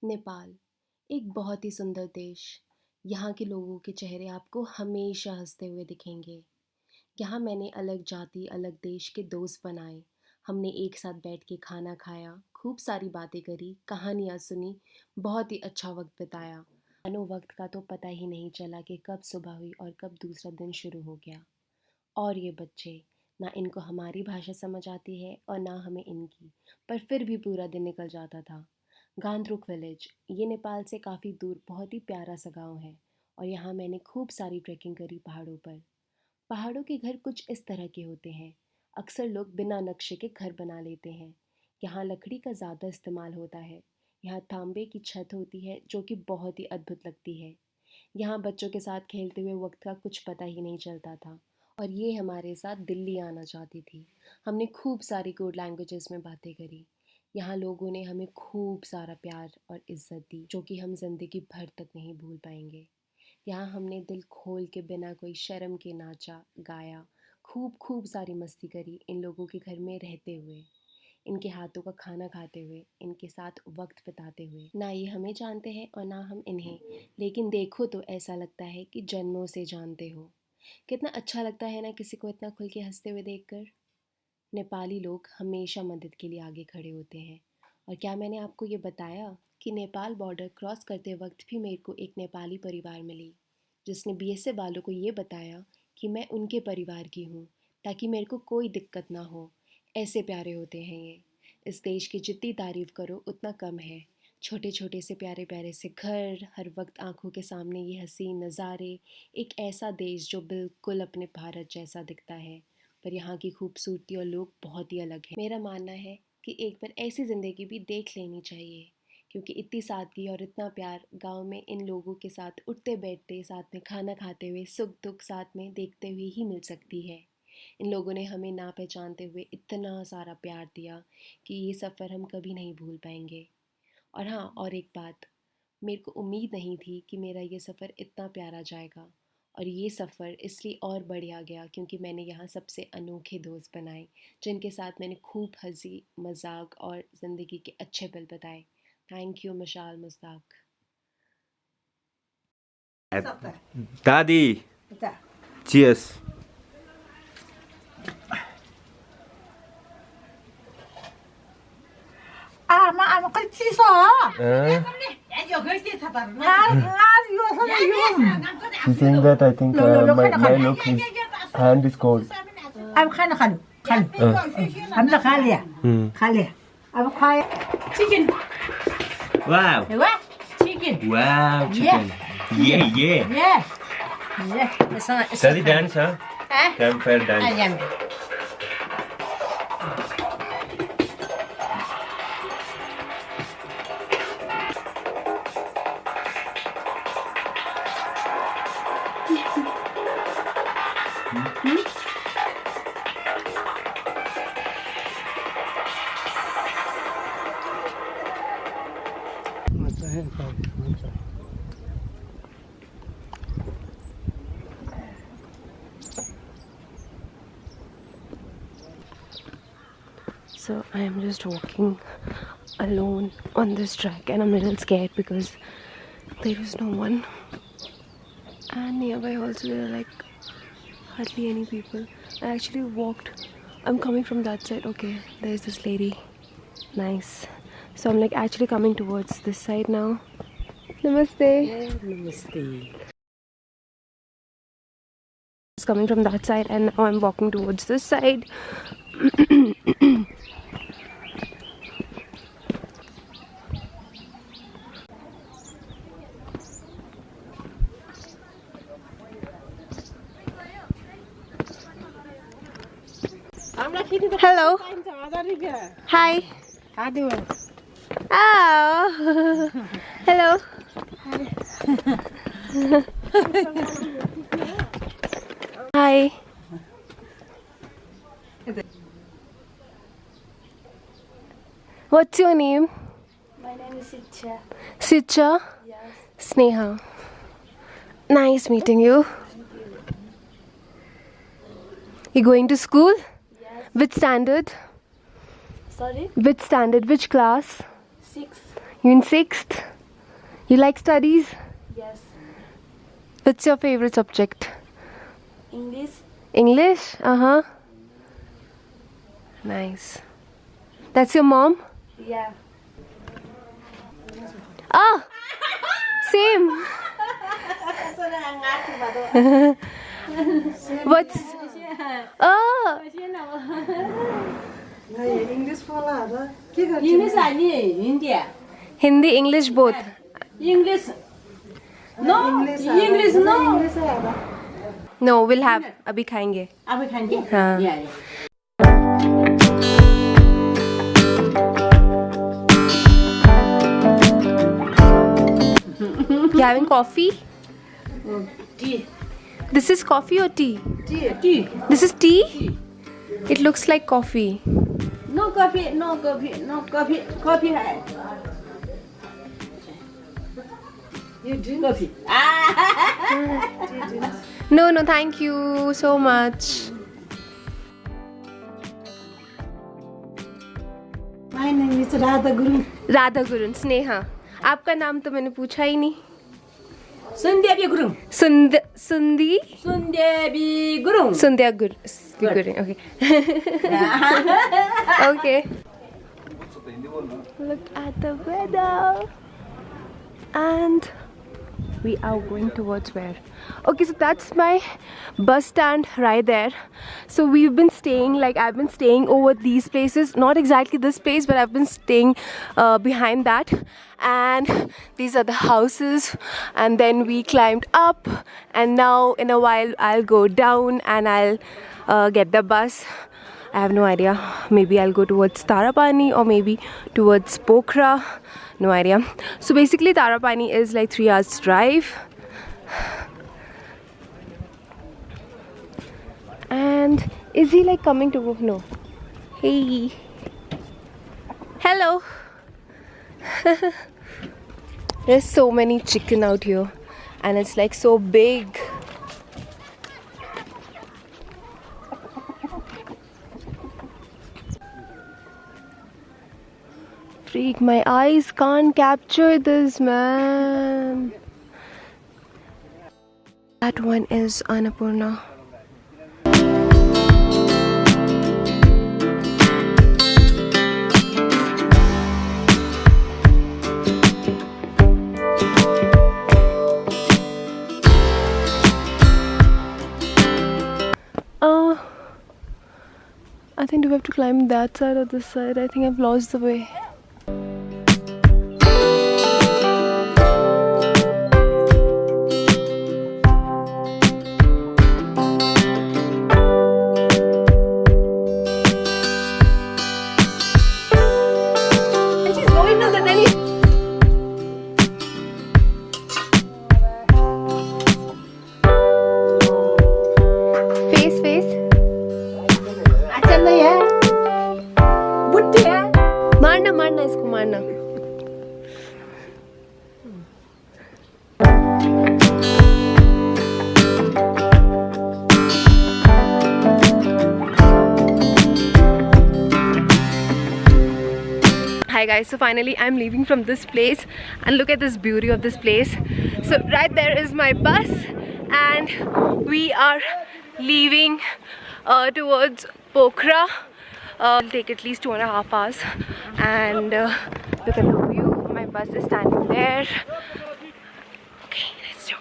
नेपाल एक बहुत ही सुंदर देश। यहाँ के लोगों के चेहरे आपको हमेशा हंसते हुए दिखेंगे। यहाँ मैंने अलग जाति अलग देश के दोस्त बनाए। हमने एक साथ बैठ के खाना खाया, खूब सारी बातें करी, कहानियाँ सुनी, बहुत ही अच्छा वक्त बिताया। मानो वक्त का तो पता ही नहीं चला कि कब सुबह हुई और कब दूसरा दिन शुरू हो गया। और ये बच्चे, ना इनको हमारी भाषा समझ आती है और ना हमें इनकी, पर फिर भी पूरा दिन निकल जाता था। गांद्रुक विलेज, ये नेपाल से काफ़ी दूर बहुत ही प्यारा सा गांव है। और यहाँ मैंने खूब सारी ट्रैकिंग करी पहाड़ों पर। पहाड़ों के घर कुछ इस तरह के होते हैं। अक्सर लोग बिना नक्शे के घर बना लेते हैं। यहाँ लकड़ी का ज़्यादा इस्तेमाल होता है। यहाँ तांबे की छत होती है जो कि बहुत ही अद्भुत लगती है। यहाँ बच्चों के साथ खेलते हुए वक्त का कुछ पता ही नहीं चलता था। और ये हमारे साथ दिल्ली आना चाहती थी। हमने खूब सारी कोड लैंग्वेजेस में बातें करी। यहाँ लोगों ने हमें खूब सारा प्यार और इज्जत दी जो कि हम जिंदगी भर तक नहीं भूल पाएंगे। यहाँ हमने दिल खोल के बिना कोई शर्म के नाचा, गाया, खूब खूब सारी मस्ती करी इन लोगों के घर में रहते हुए, इनके हाथों का खाना खाते हुए, इनके साथ वक्त बिताते हुए। ना ये हमें जानते हैं और ना हम इन्हें, लेकिन देखो तो ऐसा लगता है कि जन्मों से जानते हो। कितना अच्छा लगता है ना किसी को इतना खुल के हंसते हुए देखकर। नेपाली लोग हमेशा मदद के लिए आगे खड़े होते हैं। और क्या मैंने आपको ये बताया कि नेपाल बॉर्डर क्रॉस करते वक्त भी मेरे को एक नेपाली परिवार मिली, जिसने बीएसएफ वालों को ये बताया कि मैं उनके परिवार की हूँ, ताकि मेरे को कोई दिक्कत ना हो। ऐसे प्यारे होते हैं ये। इस देश की जितनी तारीफ़ करो उतना कम है। छोटे छोटे से प्यारे प्यारे से घर, हर वक्त आंखों के सामने ये हसीन नज़ारे। एक ऐसा देश जो बिल्कुल अपने भारत जैसा दिखता है, पर यहाँ की खूबसूरती और लोग बहुत ही अलग हैं। मेरा मानना है कि एक बार ऐसी ज़िंदगी भी देख लेनी चाहिए, क्योंकि इतनी सादगी और इतना प्यार गांव में इन लोगों के साथ उठते बैठते, साथ में खाना खाते हुए, सुख दुख साथ में देखते हुए ही मिल सकती है। इन लोगों ने हमें ना पहचानते हुए इतना सारा प्यार दिया कि ये सफ़र हम कभी नहीं भूल पाएंगे। और हाँ, और एक बात, मेरे को उम्मीद नहीं थी कि मेरा ये सफ़र इतना प्यारा जाएगा। और ये सफ़र इसलिए और बढ़िया गया क्योंकि मैंने यहाँ सबसे अनोखे दोस्त बनाए, जिनके साथ मैंने खूब हंसी मजाक और ज़िंदगी के अच्छे पल बताए। थैंक यू मशाल Mushtaq. Daddy, cheers. ama kecil She saying that I think my look his hand is cold. chicken Wow. chicken Wow, chicken. Yeah, yeah. yeah Daddy dance, huh? Campfire dance. So I am just walking alone on this track and I'm a little scared because there is no one, and nearby also there are like hardly any people. I actually walked, I'm coming from that side. Okay, there's this lady. Nice. So I'm like actually coming towards this side now. Namaste. namaste It's coming from that side and now I'm walking towards this side. Hello. Hi. Oh. Hello. Hi. What's your name? My name is Sicha. Sicha? Yes. Sneha. Nice meeting you. You going to school? Yes. Which standard? Sorry? Which standard? Which class? 6. You in 6th? You like studies? Yes. What's your favorite subject? English. English? Uh-huh. Nice. That's your mom? Yeah. Ah! Same. What's... Oh! English là gì? Hindi à? Hindi, English both. English. No. English no. No, we'll have. अभी खाएंगे. अभी खाएंगे? हाँ. Yeah. You having coffee? Tea. This is coffee or tea? Tea. This is tea? It looks like coffee. No coffee. No coffee. No coffee. Coffee है. You drink coffee. No, no, thank you so much. My name is Radha Guru. Radha गुरुन, Sneha. आपका नाम तो मैंने पूछा ही नहीं. Sundevi Guru. सुंदया Sundevi Guru. Guru. Okay. Okay. Look at the weather. And we are going towards where? Okay, so that's my bus stand right there. So we've been staying, like I've been staying over these places, not exactly this place, but I've been staying behind that. And these are the houses, and then we climbed up, and now in a while I'll go down and I'll get the bus. I have no idea. Maybe I'll go towards Tarapani or maybe towards Pokhara. No idea. So basically Tarapani is like 3 hours drive. And is he like coming to... No. Hey. Hello. There's so many chicken out here. And it's like so big. Freak, my eyes can't capture this, man. That one is Annapurna. I think do we have to climb that side or this side? I think I've lost the way. मारना इसको मारना. Hi guys, so finally I'm leaving from this place and look at this beauty of this place. So right there is my bus and we are leaving towards Pokhara. It'll take at least 2.5 hours and look at the view. My bus is standing there. Okay, let's go.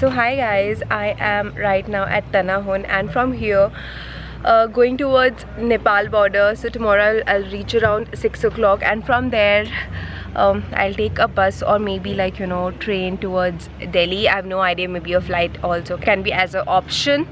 So hi guys, I am right now at Tanahun and from here going towards Nepal border. So tomorrow I'll reach around 6 o'clock and from there I'll take a bus or maybe like train towards Delhi. I have no idea, maybe a flight also can be as an option.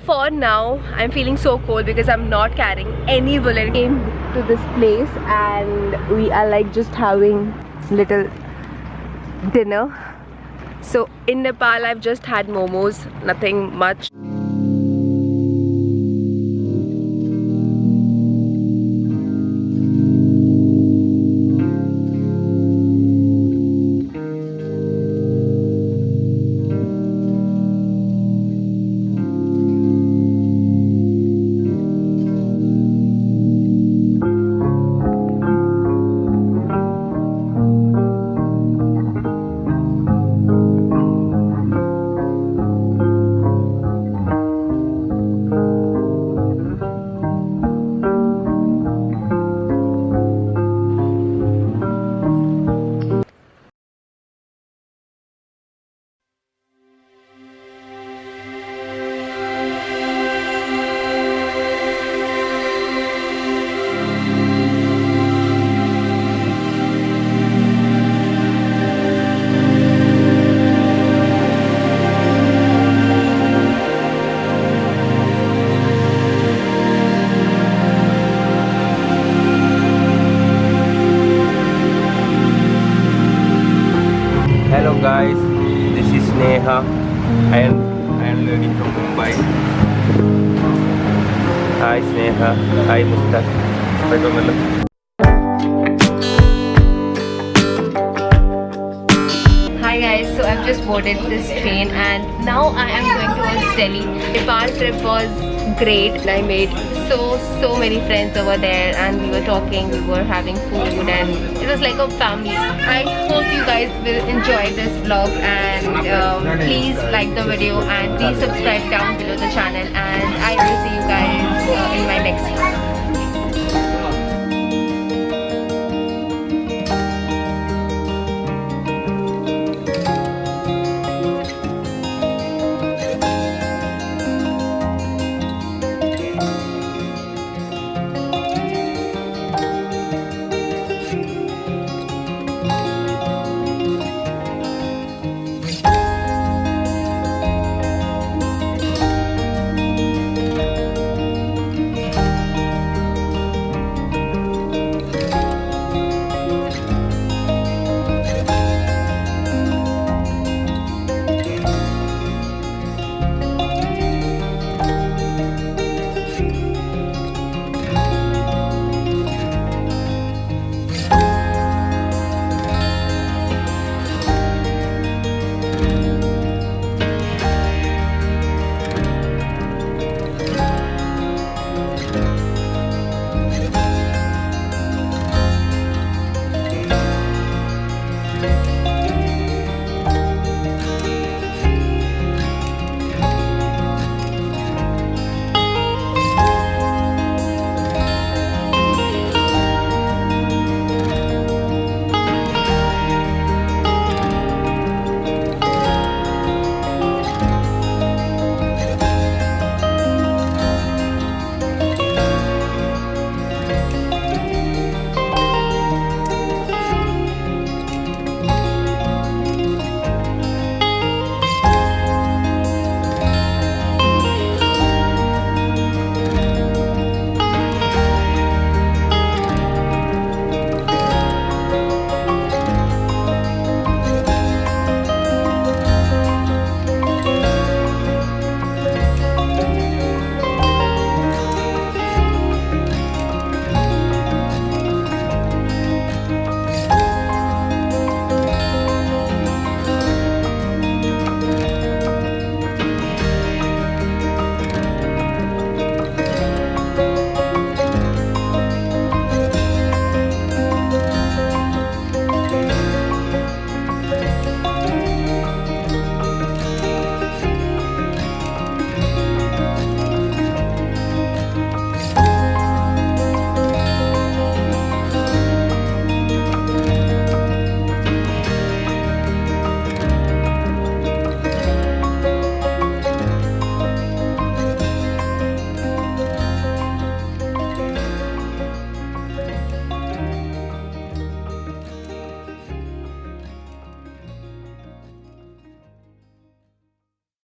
For now I'm feeling so cold because I'm not carrying any woolen. Came to this place and we are like just having little dinner. So in Nepal I've just had momos, nothing much. Hello guys, this is Neha and I am learning from Mumbai. Hi Sneha, hi Mustaq. Hi guys, so I've just boarded this train and now I am going towards Delhi. Nepal trip was great. I made so many friends over there and we were talking, we were having food and it was like a family. I hope you guys will enjoy this vlog and please like the video and please subscribe down below the channel and I will see you guys in my next vlog.